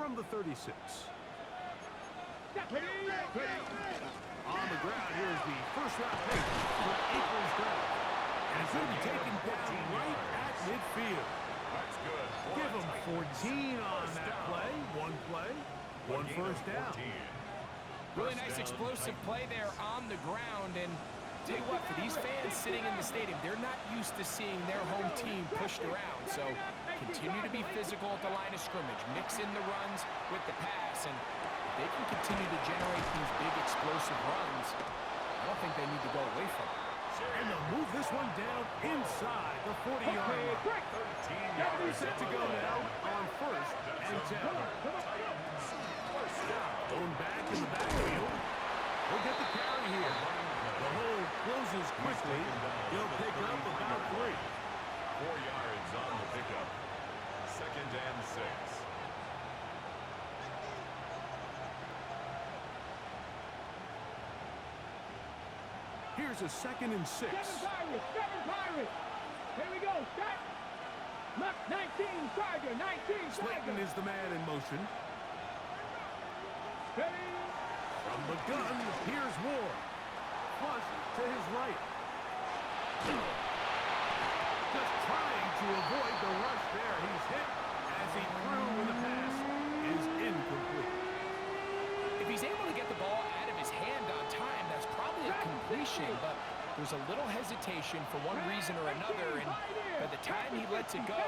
from the 36. On the ground, here's the first-round pick for Eagles draft. And it's going to be taken down right at midfield. That's good. Give him 14 on that play. One first down. Really nice explosive play there on the ground. And tell you what, for these fans sitting in the stadium, they're not used to seeing their home team pushed around. So continue to be physical at the line of scrimmage. Mix in the runs with the pass. And if they can continue to generate these big explosive runs, I don't think they need to go away from it. And they'll move this one down inside the 40-yard line. Set to go now on first and 10. Going back in the backfield. We'll get the carry here. The hole closes quickly. He'll pick up about 3. 4 yards on the pickup. 2nd and 6. Here's a 2nd and 6. Seven Pirates. Here we go. Set. Look, 19, Tiger, 19, Slayton is the man in motion. Ready. From the gun, here's Ward. Flush to his right. Just trying to avoid the rush there. He's hit as he threw when the pass is incomplete. If he's able to get the ball out of his hand on time, that's probably a completion, but there's a little hesitation for one reason or another, and by the time he lets it go,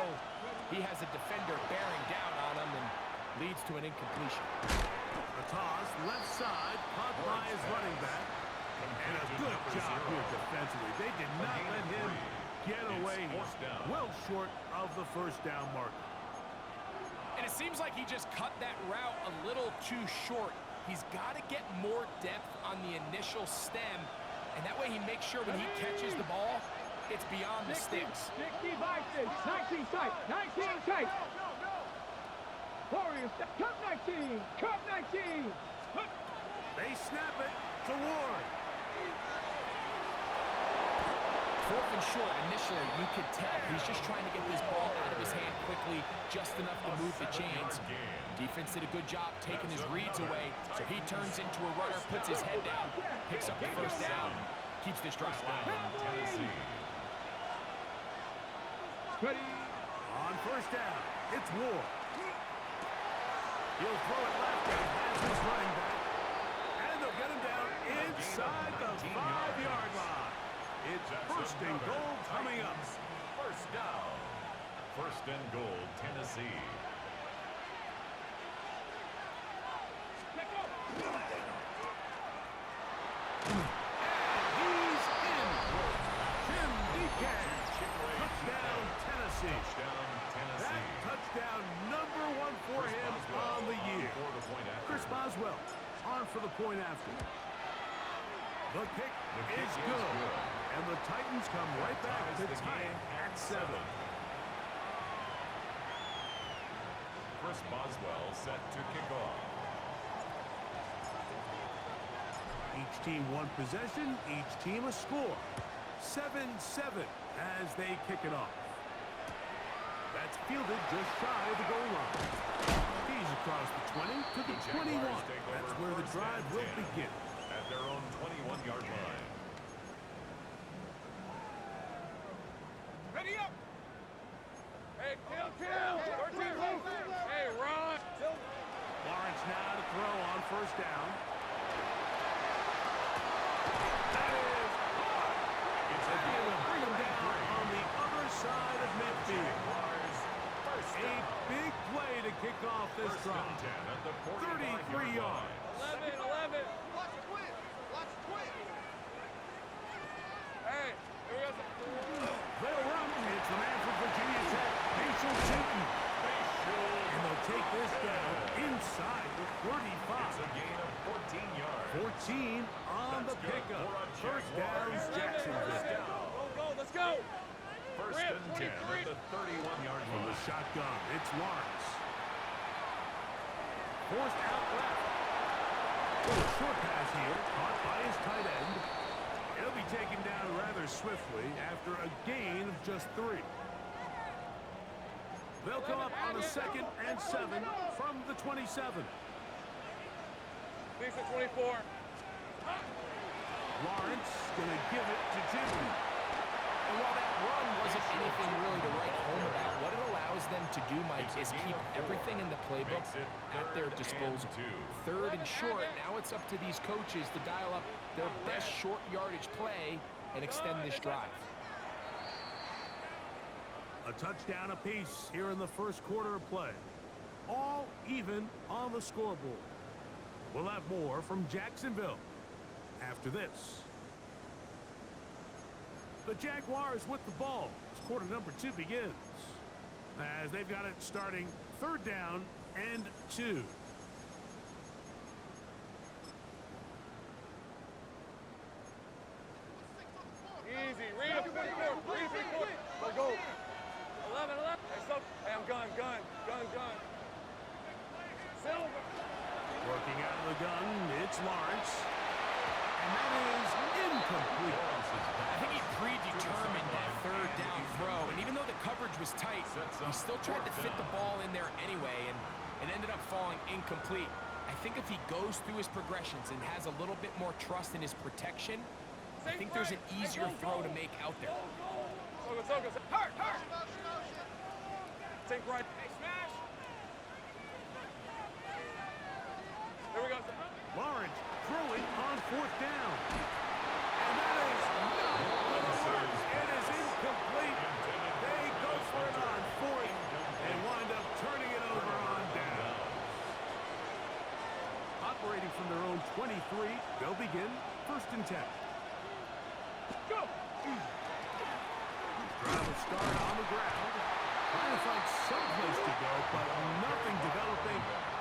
he has a defender bearing down on him and leads to an incompletion. A toss, left side, caught by his running back. And a good job here defensively. They did not let him get away. Well short of the first down marker. And it seems like he just cut that route a little too short. He's got to get more depth on the initial stem, and that way he makes sure when he catches the ball, it's beyond the sticks. 60 Vikings, 19 tight, 19 tight. Warriors, Cup 19, Cup 19. They snap it to Ward. 4th and short, initially, you could tell he's just trying to get this ball out of his hand quickly, just enough to move the chains. Defense did a good job taking his reads away, so he turns into a runner, puts his head down, picks up the first down, keeps this drive alive. Tennessee. Ready. On first down, it's Ward. He'll throw it left and has his running back. And they'll get him down inside the 5-yard line. It's first and goal coming up. First down. First and goal, Tennessee. He's in. Jim DeCay. Touchdown, Tennessee. Touchdown, Tennessee. That touchdown number 1 for him on the year. For the point after. Chris Boswell on for the point after. The kick is good. And the Titans come right back to tie it at 7. Chris Boswell set to kick off. Each team one possession, each team a score. 7-7 as they kick it off. That's fielded just shy of the goal line. He's across the 20 to the 21. That's where the drive will begin. At their own 21-yard line. Ready up. Hey, kill. Hey, Ron. Lawrence now to throw on first down. That is hard. It's a deal to bring him down on the other side of midfield. A big play to kick off this drive. 33 yards. 11. Hey, here we go. They'll run. It's the man from Virginia Tech, Facial Tinton. And they'll take this down inside the 35. It's a gain of 14 yards. 14 on the pickup. First down, Jacksonville. Go, let's go. First and 10 at the 31-yard From line. the shotgun, it's Lawrence. Forced out left. Short pass here, caught by his tight end. He'll be taken down rather swiftly after a gain of just 3. They'll come up on a 2nd and 7 from the 27. Decent 24. Lawrence going to give it to Jimmy. And while that run wasn't anything really to write home about, what it allows them to do, Mike, is keep everything in the playbook at their disposal. 3rd and short, now it's up to these coaches to dial up their best short yardage play and extend this drive. A touchdown apiece here in the first quarter of play. All even on the scoreboard. We'll have more from Jacksonville after this. The Jaguars with the ball as quarter number 2 begins. As they've got it starting 3rd down and 2. Easy. Read up 24. Read 24. Go. 11. Hey, stop. Hey, I'm gun. Silver. Working out of the gun, it's Lawrence. And that is incomplete. I think he predetermined that 3rd down throw, and even though the coverage was tight, he still tried to fit the ball in there anyway, and it ended up falling incomplete. I think if he goes through his progressions and has a little bit more trust in his protection, I think there's an easier throw to make out there. Hurt. Take right. Hey, smash! There we go. Lawrence throwing on 4th down. And that is not going to work. It is incomplete. They go for it on 4th and wind up turning it over on down. Operating from their own 23, they'll begin 1st and 10. Go! Drive will start on the ground. Trying to find some place to go, but nothing developing.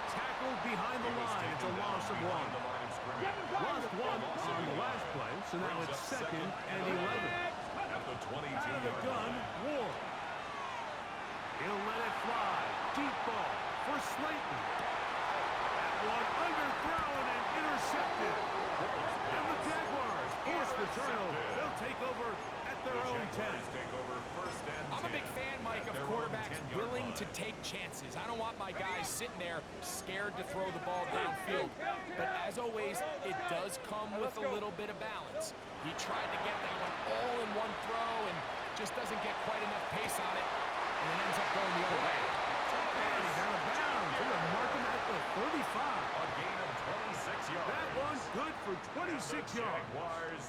Tackled behind the line. It's a loss of 1. Lost 1 on the last play, so now it's 2nd and 11. At the 22 Out of the gun, Ward. He'll let it fly. Deep ball for Slayton. That one underthrown and intercepted. And the Jaguars force the turnover. They'll take over at their own 10. I'm a big fan, Mike, of quarterbacks willing to take chances. I don't want my guys sitting there scared to throw the ball downfield. But as always, it does come with a little bit of balance. He tried to get that one all in one throw and just doesn't get quite enough pace on it, and it ends up going the other way. And he's out of bounds. They're going to mark him at the 35. A gain of 26 yards. That one's good for 26 yards. Jaguars,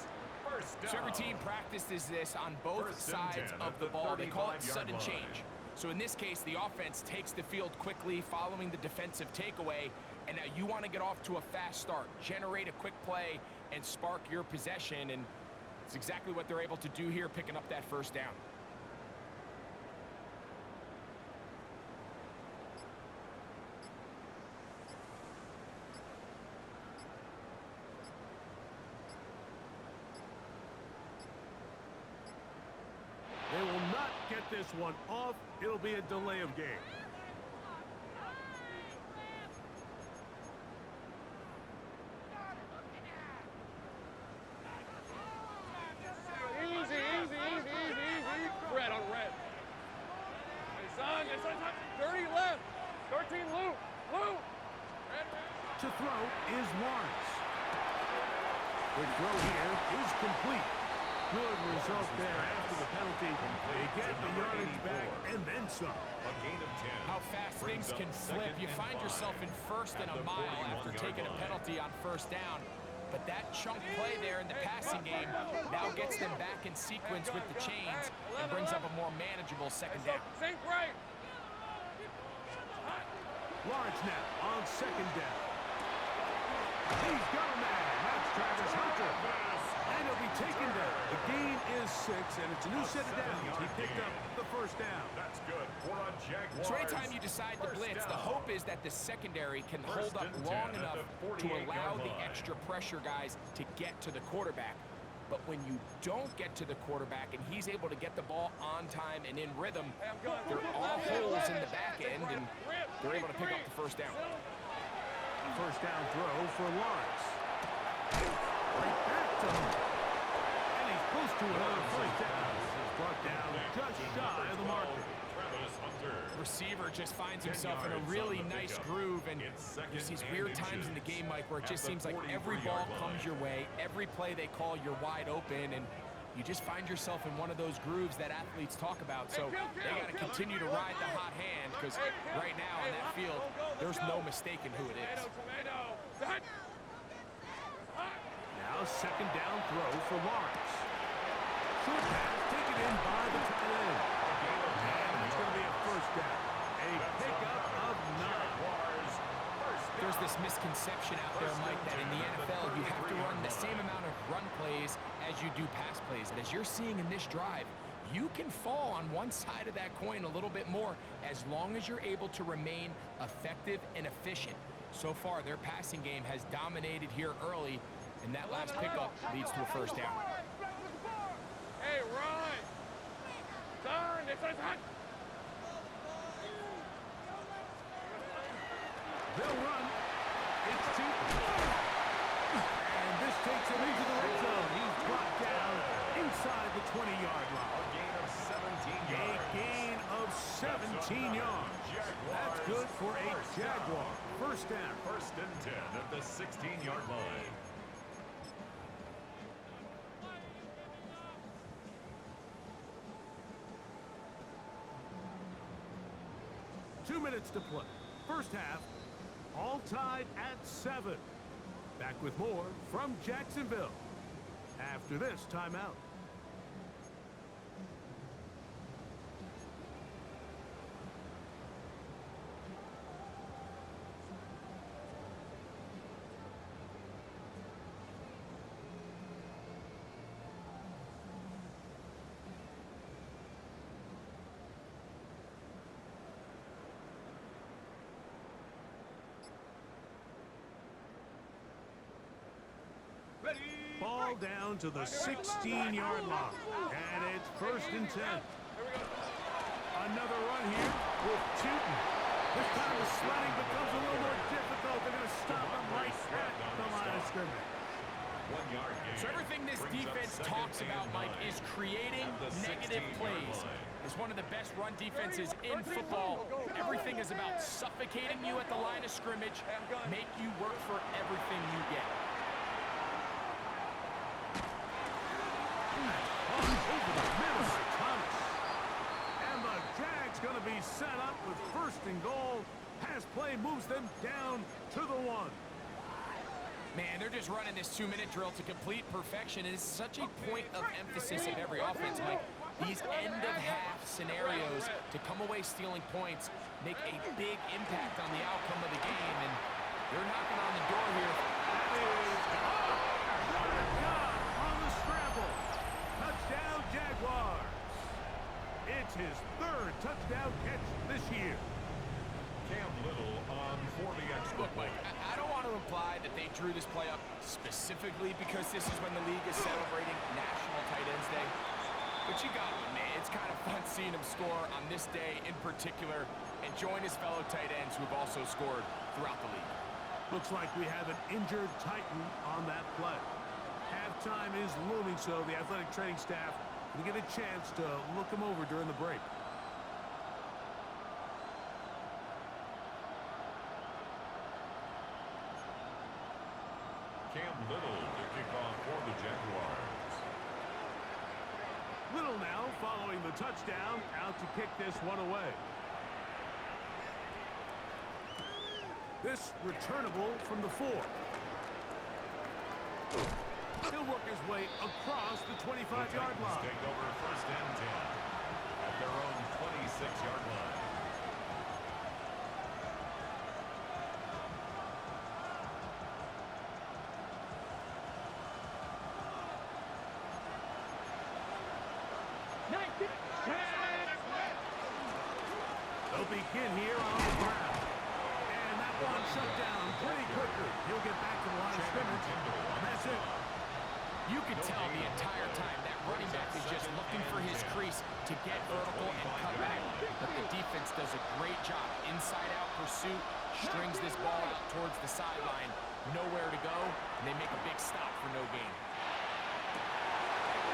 first down. So every team practices this on both sides of the ball. They call it sudden change. So in this case, the offense takes the field quickly following the defensive takeaway, and now you want to get off to a fast start, generate a quick play, and spark your possession, and it's exactly what they're able to do here, picking up that 1st down. They will not get this one off. It'll be a delay of game. Easy. Red on red. Hey, son. 30 left. 13 loop. Red. To throw is Lawrence. The throw here is complete. Good result there after the penalty. They get the yardage back and then some. A gain of 10. How fast things can flip. You find yourself in 1st and a mile after taking a penalty on 1st down. But that chunk play there in the passing game now gets them back in sequence with the chains and brings up a more manageable 2nd down. Sink right. Lawrence now on 2nd down. He's got a man. That's Travis Hunter. And he'll be taken down. The gain is 6, and it's a new set of downs. He picked up the 1st down. That's good for a Jaguars. So anytime you decide to blitz, the hope is that the secondary can hold up long enough to allow the extra pressure guys to get to the quarterback. But when you don't get to the quarterback and he's able to get the ball on time and in rhythm, there are all holes in the back end, and they're able to pick up the 1st down. 1st down throw for Lawrence. Right back to him. And he's close to another 1st down. This is brought down just shy of the marker. Travis Hunter. receiver just finds 10 himself in a yards really on the nice pickup. groove, and It's second there's these and weird times in the inches game, Mike, where it at just the seems like every 43-yard ball line. comes your way, every play they call, you're wide open, and you just find yourself in one of those grooves that athletes talk about. So they got to continue to ride the hot hand, because right now on that field, there's no mistaking who it is. Now second down throw for Lawrence. Short pass taken in by the tight end. And it's going to be a first down. A pickup of 9. There's this misconception out there, Mike, that in the NFL you have to run the same amount of run plays as you do pass plays. And as you're seeing in this drive, you can fall on one side of that coin a little bit more as long as you're able to remain effective and efficient. So far, their passing game has dominated here early, and that last pickup leads to a first down. Hey, run! Turn! This is hot! They'll run. It's 2. And this takes him into the red zone. He's brought down inside the 20-yard line. A gain of 17 A yards. gain of 17 yards. That's good for a Jaguar. First down. First and 10 at the 16-yard line. Two minutes to play. First half, all tied at 7. Back with more from Jacksonville after this timeout. Ball down to the 16-yard line. And it's first and 10. Another run here with Tootin. This time the sledding becomes a little more difficult. They're going to stop him right at the line of scrimmage. 1 yard gain. So everything this Brings up defense second talks and about, Mike, 9 is creating at the negative 16-yard plays. line. It's one of the best run defenses in football. Everything is about suffocating you at the line of scrimmage, make you work for everything you get. Over the middle by Thomas. And the Jags going to be set up with first and goal. Pass play moves them down to the 1. Man, they're just running this 2-minute drill to complete perfection, and it's such a point of emphasis of every offense, Mike. These end-of-half scenarios to come away stealing points make a big impact on the outcome of the game, and they're knocking on the door here. That is, what a job on the scramble. Touchdown, Jaguars. It's his 3rd touchdown catch this year. Cam Little on for the extra Look, Mike, point. I don't want to imply that they drew this play up specifically because this is when the league is celebrating National Tight Ends Day. But you got to admit, it's kind of fun seeing him score on this day in particular and join his fellow tight ends who have also scored throughout the league. Looks like we have an injured Titan on that play. Halftime is looming, so the athletic training staff will get a chance to look him over during the break. Cam Little to kick off for the Jaguars. Little now following the touchdown, out to kick this one away. This returnable from the 4. He'll work his way across the 25-yard line. Take over first and 10 at their own 26-yard line. They'll begin here on the ground. And that one shut down pretty quickly. He'll get back to the line of scrimmage. And that's it. You could tell the entire time that running back is just looking for his crease to get vertical and cut back. But the defense does a great job. Inside-out pursuit, strings this ball out towards the sideline. Nowhere to go, and they make a big stop for no gain.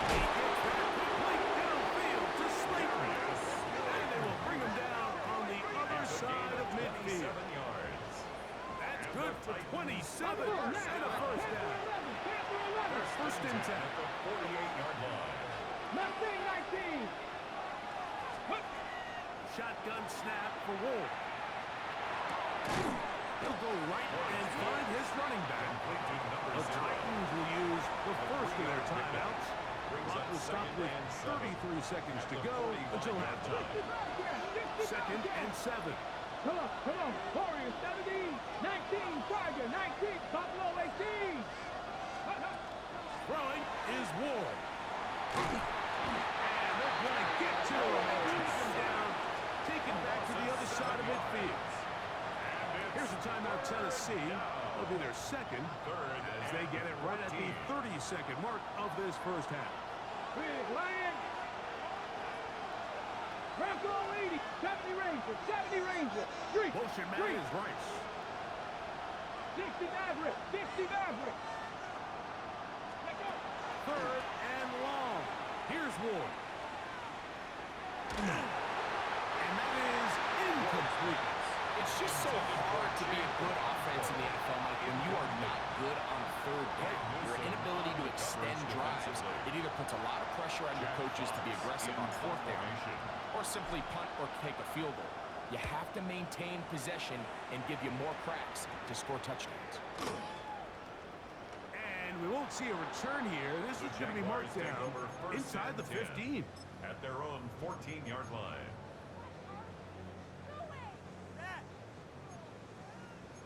He gets that complete downfield to Slayton. And they will bring him down on the good for 27 and a first down. First and 10. At the 48-yard line. Mustang 19. Shotgun snap for Ward. He'll go right and find his running back. The Titans will use the first of their timeouts. Clock will stop with 33 seconds to go until halftime. Second and 7. Come on. Warriors 17, 19, Charger 19, Buffalo 18. Throwing is Ward. And they're going to get to him and chase him down. Taken back to the other side of midfield. Here's a timeout, Tennessee. It'll be their second as they get it right at the 30-second mark of this first half. Big Lion. Bronco 80, 70 Ranger, 70 Ranger. Street. Motion man is Rice. 60 Maverick, 60 Maverick. Let's go. Third and long. Here's Ward. And that is incomplete. It's just so hard to be a good offense in the NFL, Mike, when you are not good on third down. Your inability to extend drives, it either puts a lot of pressure on your coaches to be aggressive on fourth down or simply punt or take a field goal. You have to maintain possession and give you more cracks to score touchdowns. And we won't see a return here. This is going to be marked down inside the 15. At their own 14-yard line.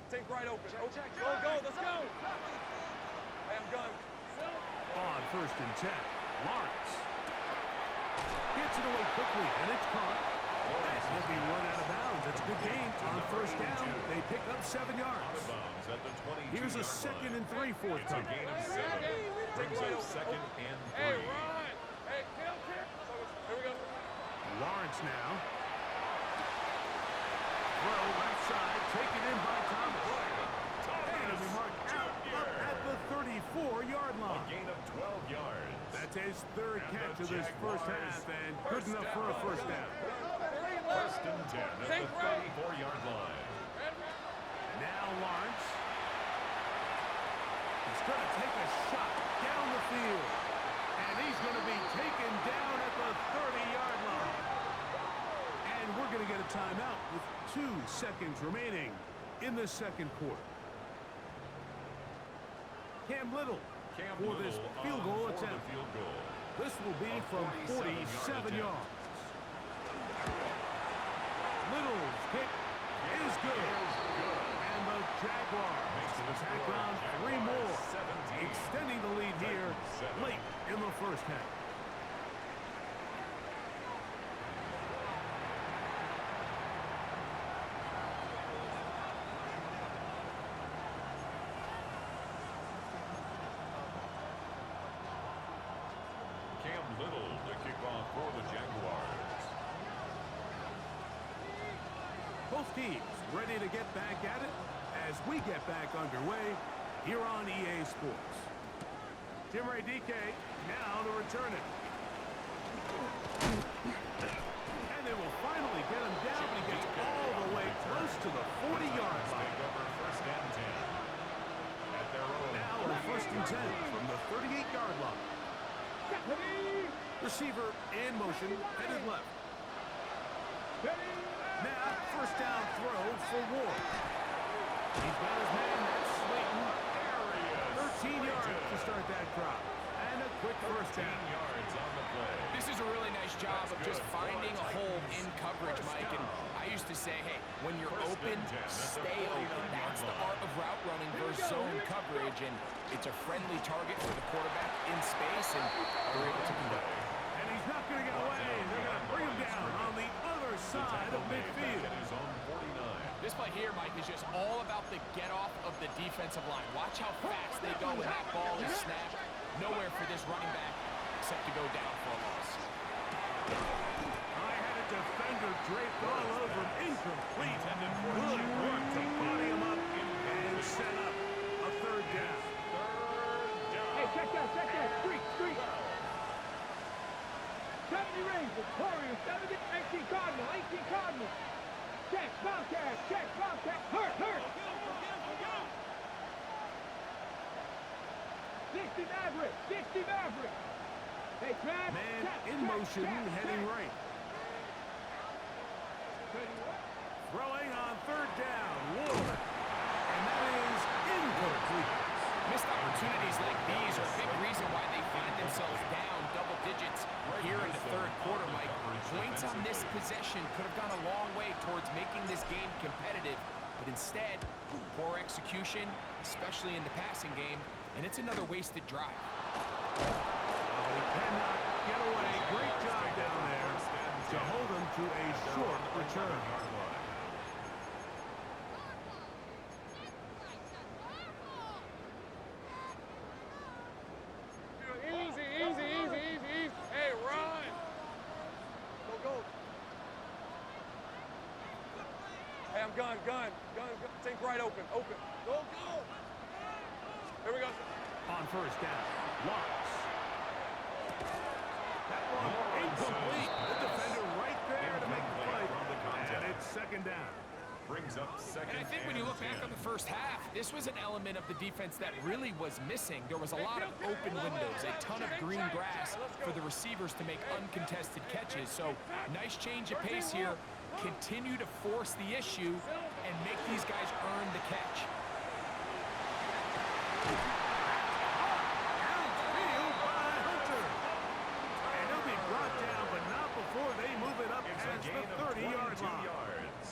Take right open. Go, let's go. I am gun. On first and 10, Lawrence gets it away quickly, and it's caught. That will be run out of bounds. That's a good gain on first down. They pick up 7 yards. Here's a second and 3 fourth It's a time. gain of 7. Brings up second and 3. Hey, Ron. Hey, kill. Here we go. Lawrence now. Throw left side, taken in by Thomas. And it'll be marked out up at the 34-yard A line. gain of 12 yards. That's his third catch of this first half, and good enough for a first down. First and 10 at the 34-yard line. Now Lawrence. He's going to take a shot down the field. And he's going to be taken down at the 30-yard line. And we're going to get a timeout with 2 seconds remaining in the second quarter. Cam Little for this field goal attempt. This will be from 47 yards. Little's kick is good. And the Jaguars tack on 3 more, extending the lead here late in the first half. Cam Little, the kickoff for the Jaguars. Both teams ready to get back at it as we get back underway here on EA Sports. Tim Radike now to return it. And they will finally get him down. He gets all the way close to the 40-yard line. Take over first and 10. At their own. Now on first and 10 from the 38-yard line. Receiver in motion, headed left. Now, first down throw for Ward. He's got his man, that's Slayton. 13 yards to start that drive. And a quick first down. 13 yards on the play. This is a really nice job of just finding a hole in coverage, Mike. And I used to say, hey, when you're open, stay open. That's the art of route running versus zone coverage. And it's a friendly target for the quarterback in space, and they're able to convert. And he's not going to get away. They're going to bring him down on the other side of midfield. At his own 49. This play here, Mike, is just all about the get-off of the defensive line. Watch how fast they go when that ball is snapped. Nowhere for this running back except to go down for a loss. I had a defender draped all over him. Incomplete. Good work to body him up and set up a third down. Hey, check that. Street. 70 Rangers, Warriors, 70, 18 Cardinal, 18 Cardinal. Check, Bobcat, hurt. 60 Maverick. 60 Maverick. Hey, Trav. Man check, in check, motion, check, heading check. right. Ready, what? Throwing on third down, Ward. And that is incomplete. Missed opportunities like these are a big reason why they find themselves down double digits here in the third quarter, Mike. Points on this possession could have gone a long way towards making this game competitive, but instead, poor execution, especially in the passing game, and it's another wasted drive. He cannot get away. Great job down there to hold him to a short return. Easy, easy, easy, easy, easy. Hey, run. Go, go. Hey, I'm gun. Think right open. Go, go. Here we go. On first down, Lawrence. That one incomplete. The defender right there to make the play. And it's second down. Brings up second. And I think when you look back on the first half, this was an element of the defense that really was missing. There was a lot of open windows, a ton of green grass for the receivers to make uncontested catches. So nice change of pace here. Continue to force the issue and make these guys earn the catch. Outfield by Hunter. And he'll be brought down, but not before they move it up It's a past gain the of 30-yard 22 line. yards.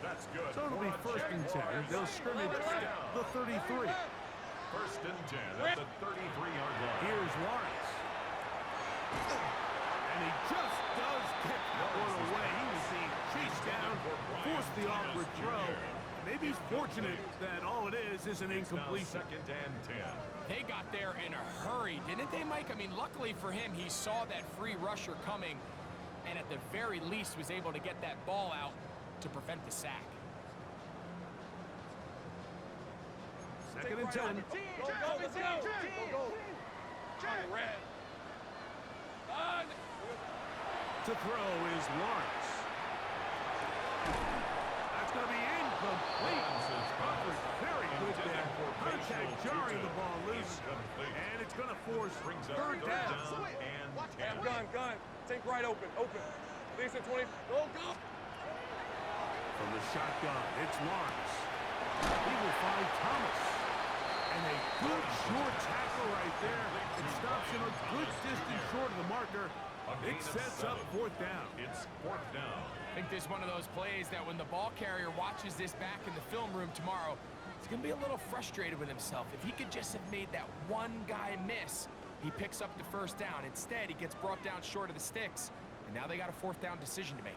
That's good. So it'll be first and 10. They'll scrimmage at the 33. First and 10 at the 33-yard line. Here's Lawrence. And he just does kick that one away. He was being chased down, forced the awkward throw. Maybe he's fortunate that all it is an It's now incompletion. second and 10. They got there in a hurry, didn't they, Mike? I mean, luckily for him, he saw that free rusher coming and at the very least was able to get that ball out to prevent the sack. Second and 10. Go, go, let's go. Go, go. Johnny Red. On. To throw is Lawrence. That's going to be incomplete. Crawford very good there. Contact jarring the ball loose. And it's going to force third down. and Hey, 10. I'm gun. Think right open. Lisa 20. Go, go. From the shotgun, it's Lawrence. He will find Thomas. And a good short tackle right there. It stops him a good distance short of the marker. It sets up fourth down. It's fourth down. I think this is one of those plays that when the ball carrier watches this back in the film room tomorrow, he's going to be a little frustrated with himself. If he could just have made that one guy miss, he picks up the first down. Instead, he gets brought down short of the sticks, and now they got a fourth down decision to make.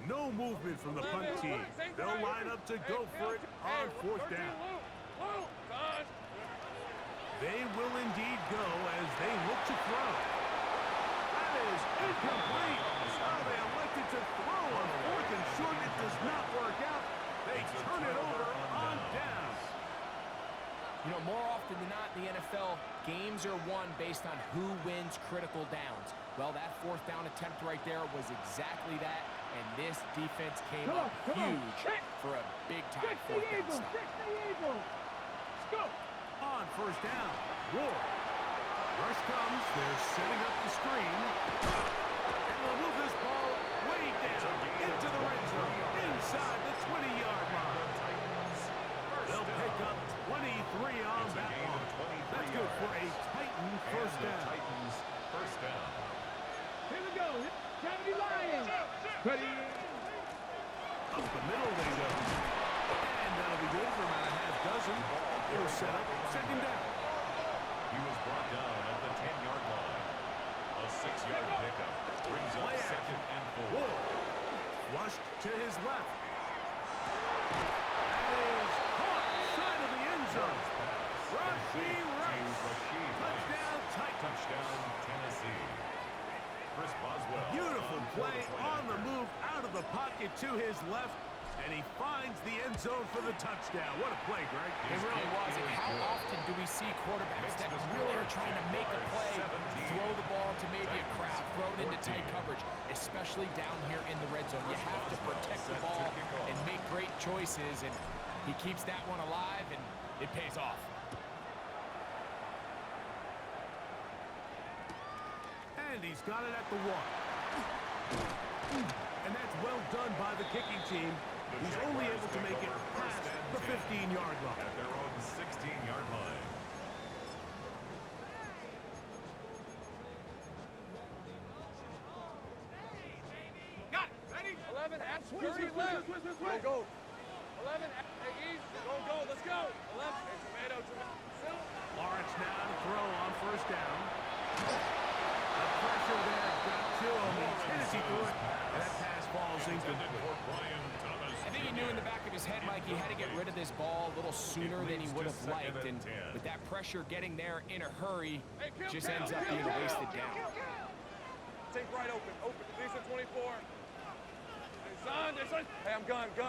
No movement from the punt team. They'll line up to go for it on fourth down. They will indeed go as they look to throw. That is incomplete. Oh, they elected to throw on fourth and short. It does not work out. They turn it over on down. You know, more often than not in the NFL, games are won based on who wins critical downs. Well, that fourth down attempt right there was exactly that, and this defense came up huge for a big-time fourth down stop. Let's go. On first down, Ward. Rush comes. They're setting up the screen. And they'll move this ball way down into the red zone, inside the 20-yard line. They'll pick up 23 on that one. That's good for a Titan first down. Titans first down. Here we go. Kennedy Lions. Ready. Up the middle they go. And that'll be good for about a half dozen. It'll set up second down. He was brought down at the 10-yard line. A 6-yard pickup brings up Play second action. and 4. Ward. Flushed to his left. That is caught side of the end zone. Rashee Rice. Touchdown Titans. Touchdown, Tennessee. Chris Boswell. Beautiful play on the move out of the pocket to his left. And he finds the end zone for the touchdown. What a play, Greg. It really was. And how often do we see quarterbacks that really are trying to make a play, throw the ball to maybe a crowd, throw it into tight coverage, especially down here in the red zone. You have to protect the ball and make great choices. And He keeps that one alive, and it pays off. And he's got it at the 1. And that's well done by the kicking team. He's only able to make it past the 15-yard line. At their own 16-yard line. Got it. Ready? 11 at 30 left. Go. 11 at east. Go. Let's go. 11. Hey, tomato. Lawrence now to throw on first down. The pressure there got to him. He's hit as he threw it. And that pass falls incomplete. I think he knew in the back of his head, Mike, he had to get rid of this ball a little sooner than he would have liked. And with that pressure getting there in a hurry, just ends up being a wasted down. Take right open. Lisa 24. Hey, son. Hey, I'm gun. Go.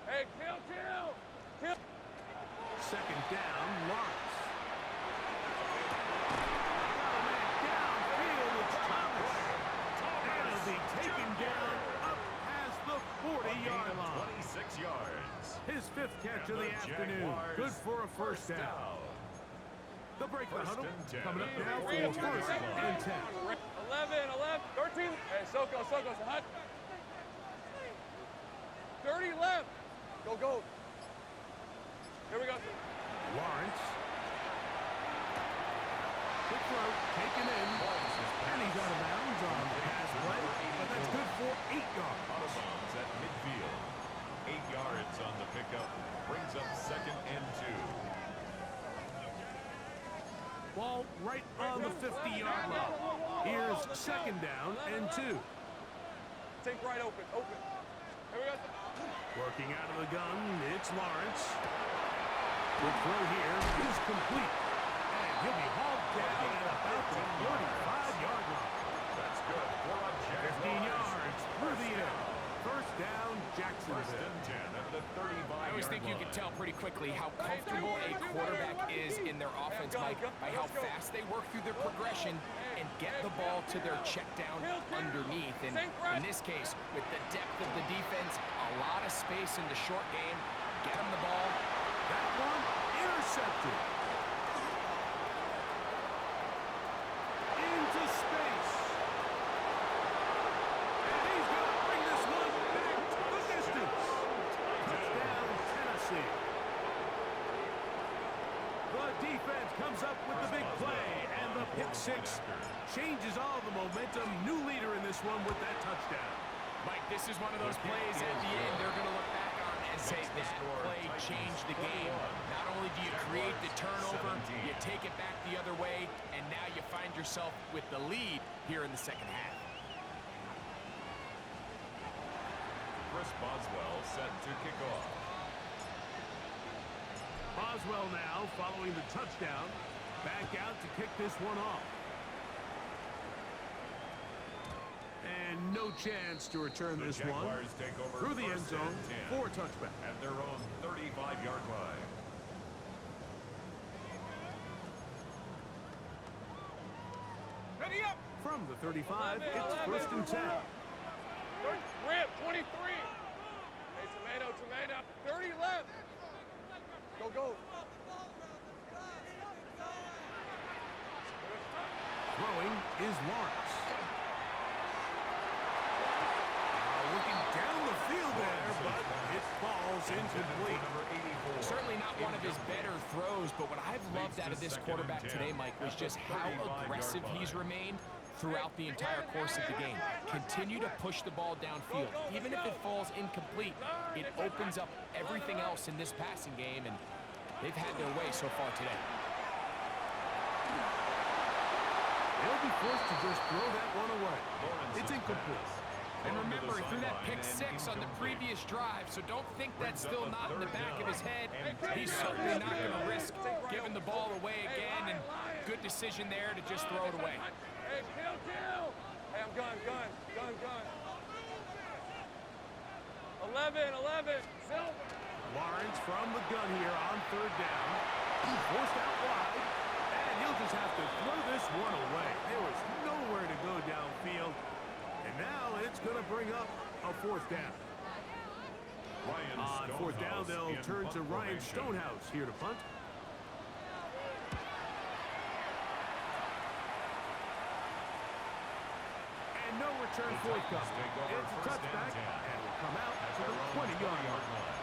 Hey, kill. Second down, Lawrence. Got a man downfield. It's Thomas. And he'll be taken down up past the 40-yard line. 26 yards. His 5th catch of the afternoon. Good for a first down. The break the huddle. Coming up now for first and 10. 11, 13. Hey, Soko's hot. 30 left. Go. Here we go. Lawrence. Quick throw, taken in. And he's out of bounds on the pass play. But that's good for 8 yards. Out of bounds at midfield. 8 yards on the pickup. Brings up 2nd and 2. Ball right on the 50-yard line. Here's 2nd down and 2. Take right open. Here we go. Working out of the gun, it's Lawrence. Good throw here is complete. And he'll be hauled down at about the 45-yard line. That's good for a 15 yards through the air. First down, Jacksonville. First and 10 at the 35-yard line. I always think you can tell pretty quickly how comfortable a quarterback is in their offense, Mike, by how fast they work through their progression and get the ball to their check down underneath. And in this case, with the depth of the defense, a lot of space in the short game, get them the ball. That one intercepted. Into space. And he's going to bring this one back to the distance. Touchdown, Tennessee. The defense comes up with the big play, and the pick six changes all the momentum. New leader in this one with that touchdown. Mike, this is one of those plays at the end they're going to look back on and say that play changed the game. Not only do you create the turnover, you take it back the other way, and now you find yourself with the lead here in the second half. Chris Boswell set to kick off. Boswell now following the touchdown. Back out to kick this one off. And no chance to return this one Jaguars take over through the end first zone and 10 for a touchback. at their own 35-yard line. Ready up. From the 35, it's first and 10. Rip, 23. Hey, tomato. 30 left. Go. Throwing is Lawrence. Looking down the field there, but it falls incomplete. Certainly not one of his better throws, but what I've loved out of this quarterback today, Mike, was just how aggressive he's remained throughout the entire course of the game. Continue to push the ball downfield. Even if it falls incomplete, it opens up everything else in this passing game, and they've had their way so far today. They'll be forced to just throw that one away. It's incomplete. And remember, he threw that pick six on the previous drive, so don't think that's still not in the back of his head. He's certainly not going to risk giving the ball away again, and good decision there to just throw it away. Hey, kill. Hey, I'm gun. 11. Silver. Lawrence from the gun here on third down. Forced out wide, and he'll just have to throw this one away. There was nowhere to go downfield, and now it's going to bring up a fourth down. Ryan On fourth down, Stonehouse they'll in turn to punt Ryan formation. Stonehouse here to punt. And no return The forthcoming. Titans take over It's a first and touchback, 10. and will come out At to their the own 20-yard 20-yard line. line.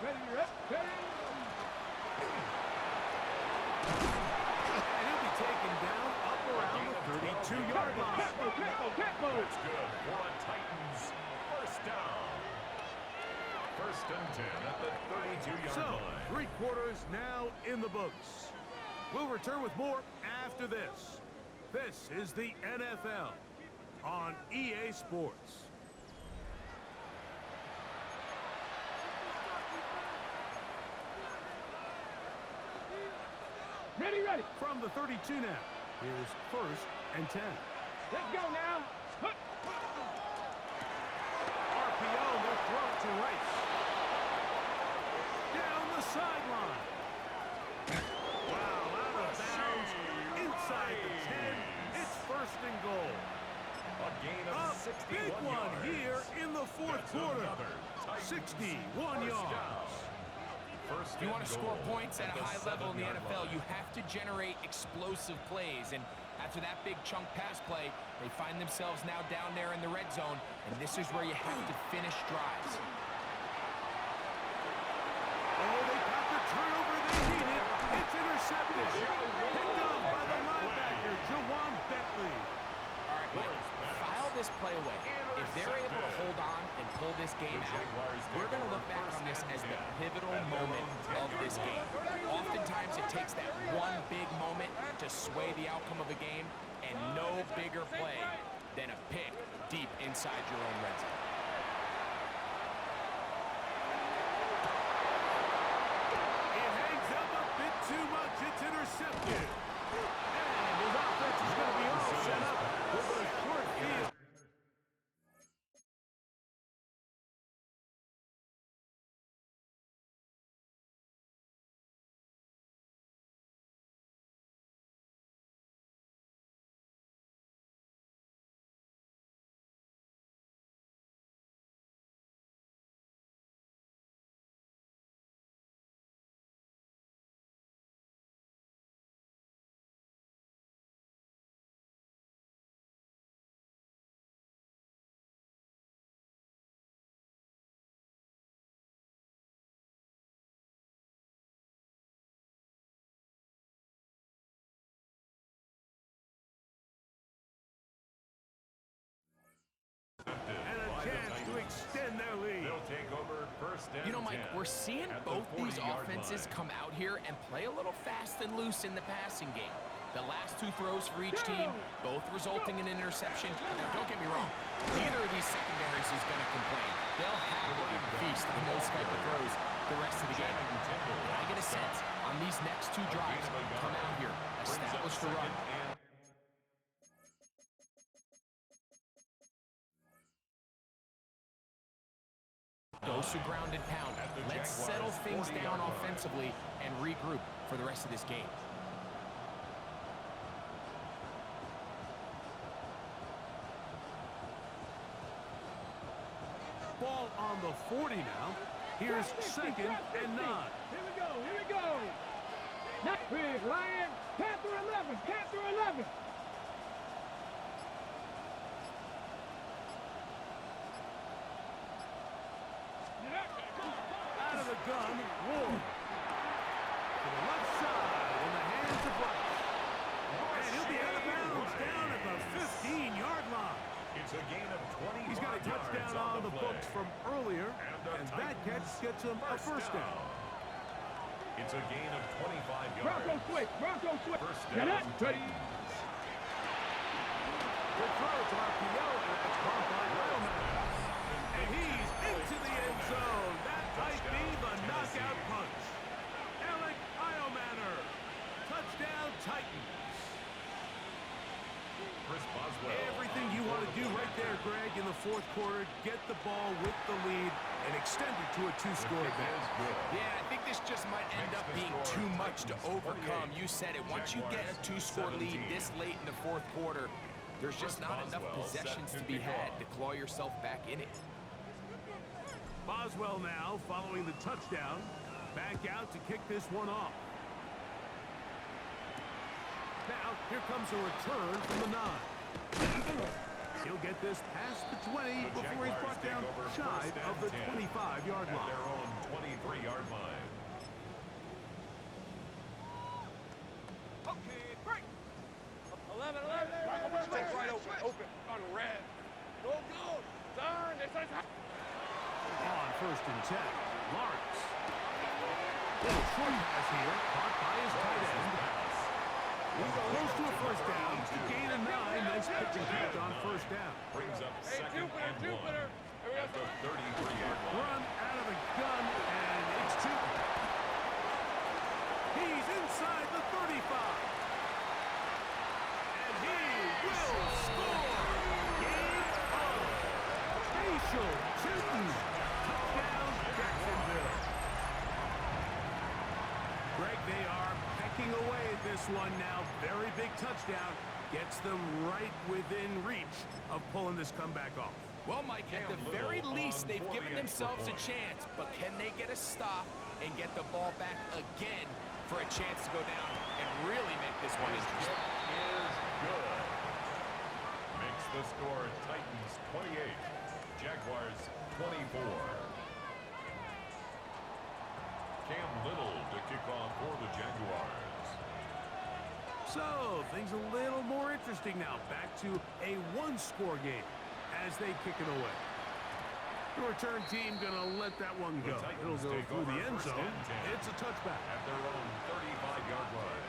Ready, ready, ready. And he'll be taken down up around the 32-yard line. Tempo. That's good for a Titans first down. First and 10 at the 32-yard So, line. 3 quarters now in the books. We'll return with more after this. This is the NFL on EA Sports. Ready, ready. From the 32 now, here's first and 10. Let's go now. Huh. RPO will throw to Rice. Down the sideline. Wow, out of bounds. Inside the 10. It's first and goal. A gain A of 61 big one yards. here in the fourth That's quarter. another Titans 61 first yards. down. First If you want and to score goal points at a high level in the 7-yard NFL, line. you have to generate explosive plays. And after that big chunk pass play, they find themselves now down there in the red zone, and this is where you have to finish drives. Oh, they got the turnover they needed. It's intercepted. Picked up by the linebacker, Jawan Bentley. All right, Mike, file this play away. If they're able to hold on and pull this game out, we're going to look back on this as the pivotal moment of this game. Oftentimes, it takes that one big moment to sway the outcome of a game, and no bigger play than a pick deep inside your own red zone. It hangs up a bit too much. It's intercepted. And his offense is going to be all set up with a short field. And a chance to extend their lead. They'll take over first and You know, Mike, 10 we're seeing at the both these 40-yard offenses line. come out here and play a little fast and loose in the passing game. The last 2 throws for each team, both resulting in an interception. Now, don't get me wrong, neither of these secondaries is going to complain. They'll happily feast on those type of throws the rest of the game. But I get a sense on these next 2 drives, come out here, establish the run. Goes to ground and pound. Let's settle things down offensively and regroup for the rest of this game. Ball on the 40 now. Here's second and 9. Here we go, here we go. Not big, Lion. Panther 11, Panther 11. Out of the gun, Ward. To the left side in the hands of Rice. And he'll be out of bounds down at the 15-yard line. It's a gain of 20 He's got a touchdown on the books from earlier, and that catch gets him a first down. It's a gain of 25 yards. Bronco switch, Bronco switch. First Get down, it, ready. Good throw to RPO, and it's caught by Roman. And he's into the end zone. That might be the knockout punch. Alec Iomanner. Touchdown, Titans. Chris Boswell. Everything you want to do right there, Greg, in the fourth quarter. Get the ball with the lead and extend it to a 2-score advantage. Yeah, I think this just just might end up being too much to overcome. You said it. Once you get a 2-score lead this late in the fourth quarter, there's just not enough possessions to be had to claw yourself back in it. Boswell now, following the touchdown, back out to kick this one off. Now, here comes a return from the 9. He'll get this past the 20 before he's brought down shy of the 25-yard line. Their own 23-yard line. Okay, break. 11. Stay right open. On red. Go. Turn. On 1st and 10, Lawrence. Little short pass here, caught by his tight end. He's close to a first down, to gain a 9. Nice pitch and catch on 1st down. Brings up second and 1 at the 33-yard line. Run out of the gun, and it's 2. He's inside the 35. And he will score. Game on. Facial Chitton. Touchdown, Jacksonville. Greg, they are pecking away at this one now. Very big touchdown. Gets them right within reach of pulling this comeback off. Well, Mike, at the very least, they've given themselves a chance, but can they get a stop and get the ball back again for a chance to go down and really make this one interesting? Is good. Makes the score Titans 28, Jaguars 24. Cam Little to kick off for the Jaguars. So, things a little more interesting now. Back to a 1-score game as they kick it away. The return team gonna let that one go. It'll go through the end zone. It's a touchback. At their own 35-yard line.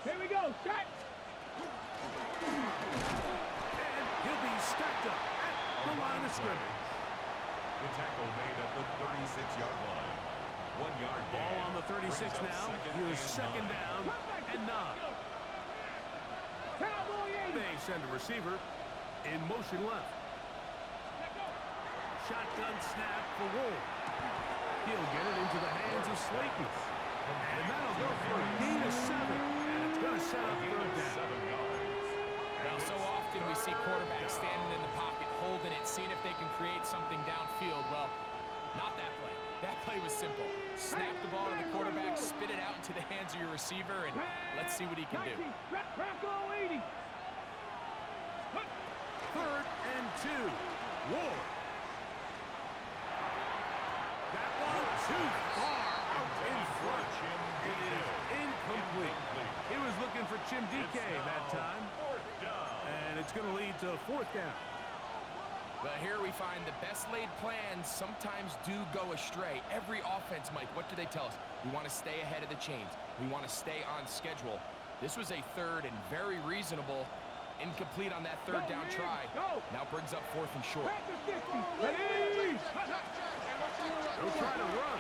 Here we go. Set. And he'll be stacked up at the line of scrimmage. The tackle made at the 36-yard line. 1 yard gain. Ball on the 36 now. Here's second down and 9. Cowboy 80. They send a receiver in motion left. Shotgun snap for Wolf. He'll get it into the hands of Slayton. And that'll go for a gain of 7. And it's going to set up third down. 7 yards. Now, so often we see quarterbacks standing in the pocket, holding it, seeing if they can create something downfield. Well, not that play. That play was simple. Snap the ball to the quarterback, spit it out into the hands of your receiver, and let's see what he can do. Bronco 80. 3rd and 2. Ward. That one too far out in front. It is incomplete. He was looking for Chim DK that time. And it's going to lead to 4th down. But here we find the best laid plans sometimes do go astray. Every offense, Mike, what do they tell us? We want to stay ahead of the chains. We want to stay on schedule. This was a 3rd and very reasonable. Incomplete on that 3rd down try. Now brings up 4th and short. Ready. They'll try to run.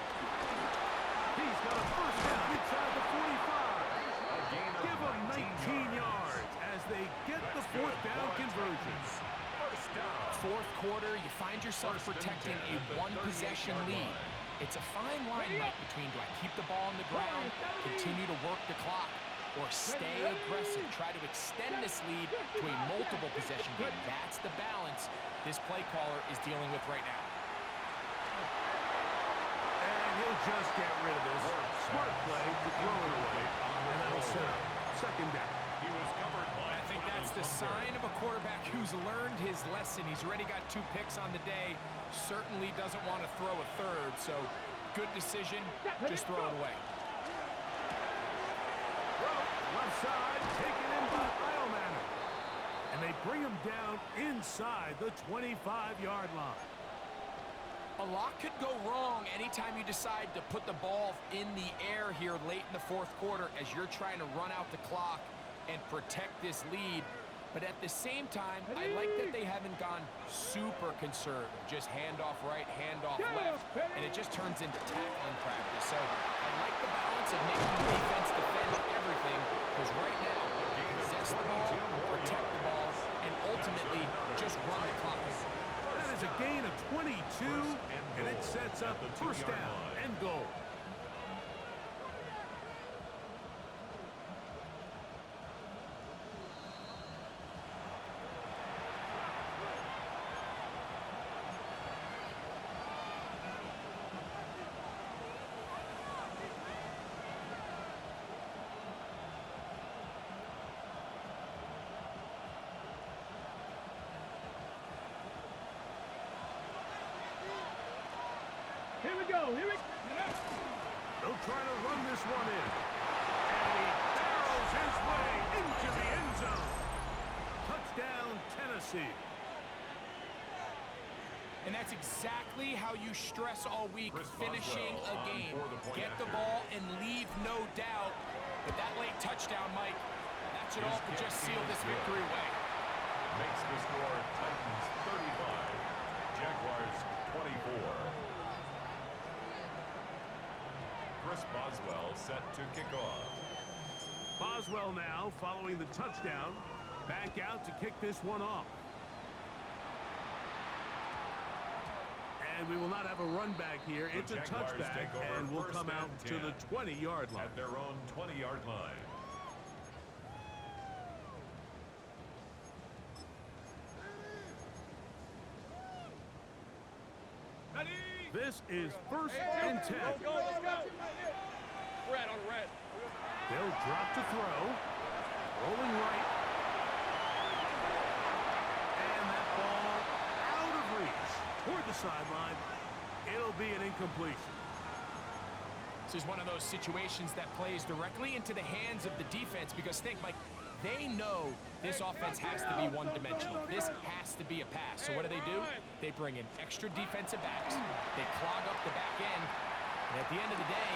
He's got a 1st down inside the 45. Give him 19 yards as they get the 4th down conversion. 4th quarter, you find yourself protecting a 1-possession lead. It's a fine line, Mike, between do I keep the ball on the ground, continue to work the clock, or stay aggressive, try to extend this lead to a multiple possession game. That's the balance this play caller is dealing with right now. And he'll just get rid of this. Smart play to throw it away. And that'll set up 2nd down. He was covered by I think that's the sign of a quarterback who's learned his lesson. He's already got 2 picks on the day. Certainly doesn't want to throw a 3rd, so good decision. Just throw it away. Left side, taken in by Iomanner. And they bring him down inside the 25-yard line. A lot could go wrong anytime you decide to put the ball in the air here late in the 4th quarter as you're trying to run out the clock and protect this lead. But at the same time, I like that they haven't gone super conservative. Just handoff right, handoff left, and it just turns into tackling practice. So I like the balance of making the defense defend everything, because right now, possess the ball, protect the ball, and ultimately just run the clock. That is has a gain of 22, and it sets up the first 2-yard down line. and goal. Here we go. Here we go. They'll try to run this one in. And he barrels his way into the end zone. Touchdown, Tennessee. And that's exactly how you stress all week, Chris finishing Boswell a on game. for the point Get the after. ball and leave no doubt. But that late touchdown, Mike, that should His all but kick just seal is this good. victory away. Makes the score Titans 35, Jaguars 24. Chris Boswell set to kick off. Boswell now, following the touchdown, back out to kick this one off. And we will not have a run back here. The It's a Jaguars touchback, take over and we'll first come out and to 10 the 20-yard line. At their own 20-yard line. This is first and 10. Go, let's go. Red on red. They'll drop to throw. Rolling right. And that ball out of reach toward the sideline. It'll be an incompletion. This is one of those situations that plays directly into the hands of the defense because think, Mike, they know this offense has to be one-dimensional. This has to be a pass. So what do? They bring in extra defensive backs. They clog up the back end. And at the end of the day,